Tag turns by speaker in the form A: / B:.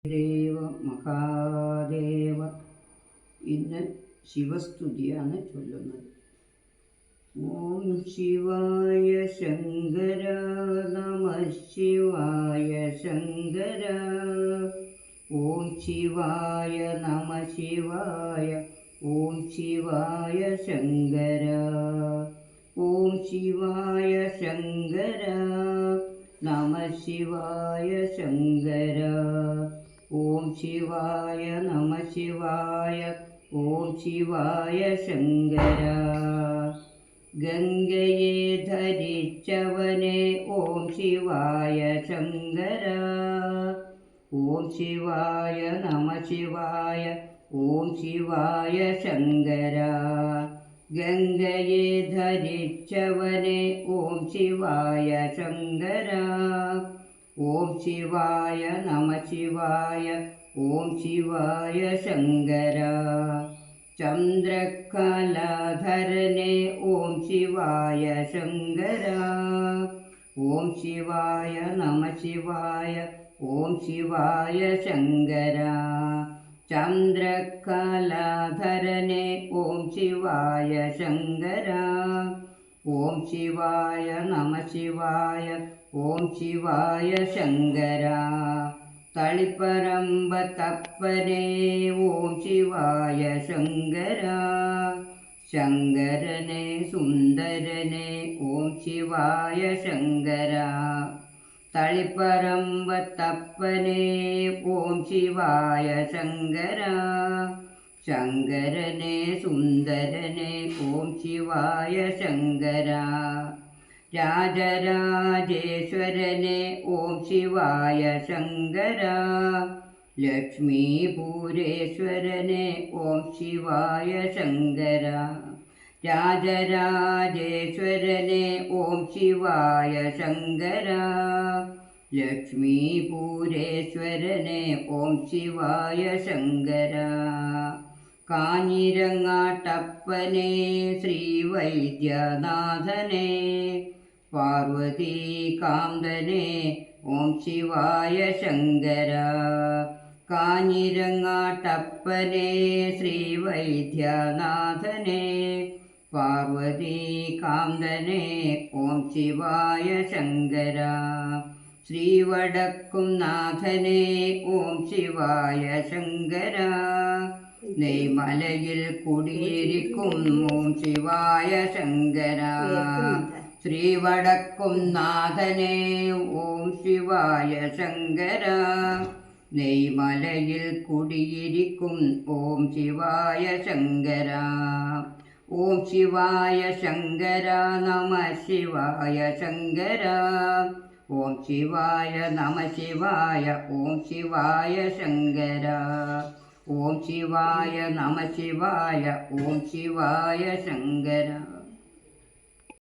A: ദേവ മഹാദേവ. ഇന്ന് ശിവസ്തുതിയാണ് ചൊല്ലുന്നത്. ഓം ശിവായ ശങ്കര നമ ശിവായ ശങ്കര. ഓം ശിവായ നമ ശിവായ. ഓം ശിവായ ശങ്കര. ഓം ശിവായ ശങ്കര നമ ശിവായ ശങ്കര. ഓം ശിവായ നമ ശിവായ. ഓം ശിവായ ശങ്കര. ഗംഗയെ ധരിച്ചവനെ ഓം ശിവായ ശങ്കര. ഓം ശിവായ നമ ശിവായ. ഓം ശിവായ ശങ്കര. ഗംഗയെ ധരിച്ചവനെ ഓം ശിവായ ശങ്കര. ഓം ശിവായ നമ ശിവായ. ഓം ശിവായ ശങ്കര. ചന്ദ്രകലാധരനെ ഓം ശിവായ ശങ്കര. ഓം ശിവായ നമ ശിവായ. ഓം ശിവായ ശങ്കര. ചന്ദ്രകലാധരനെ ഓം ശിവായ ശങ്കര. ഓം ശിവായ നമ ശിവായ. ഓം ശിവായ ശങ്കര. തളിപ്പറമ്പത്തപ്പനെ ഓം ശിവായ ശങ്കര. ശങ്കരനെ സുന്ദരനെ ഓം ശിവായ ശങ്കര. തളിപ്പറമ്പത്തപ്പനെ ഓം ശിവായ ശങ്കര. ശങ്കരനെ സുന്ദരനെ ഓം ശിവായ ശങ്കര. രാജരാജേശ്വരനെ ഓം ശിവായ ശങ്കര. ലക്ഷ്മീപുരേശ്വരനെ ഓം ശിവായ ശങ്കര. രാജരാജേശ്വരനെ ഓം ശിവായ ശങ്കര. ലക്ഷ്മീപുരേശ്വരനെ ഓം ശിവായ ശങ്കര. കാഞ്ഞിരങ്ങാട്ടപ്പനെ ശ്രീവൈദ്യനാഥനെ. പാർവതീകാന്തനെ ഓം ശിവായ ശങ്കര. കാഞ്ഞിരങ്ങാട്ടപ്പനെ ശ്രീവൈദ്യനാഥനെ. പാർവതീകാന്തനെ ഓം ശിവായ ശങ്കര. ശ്രീവടക്കും നാഥനെ ഓം ശിവായ ശങ്കര. നെയ്മലയിൽ കുടിയിരിക്കും ഓം ശിവായ ശങ്കര. ശ്രീവടക്കും നാഥനെ ഓം ശിവായ ശങ്കര. നെയ്മലയിൽ കുടിയിരിക്കും ഓം ശിവായ ശങ്കര. ഓം ശിവായ ശങ്കര നമ ശിവായ ശങ്കര. ഓം ശിവായ നമ ശിവായ. ഓം ശിവായ ശങ്കര. ഓം ശിവായ നമ ശിവായ. ഓം ശിവായ ശങ്കര.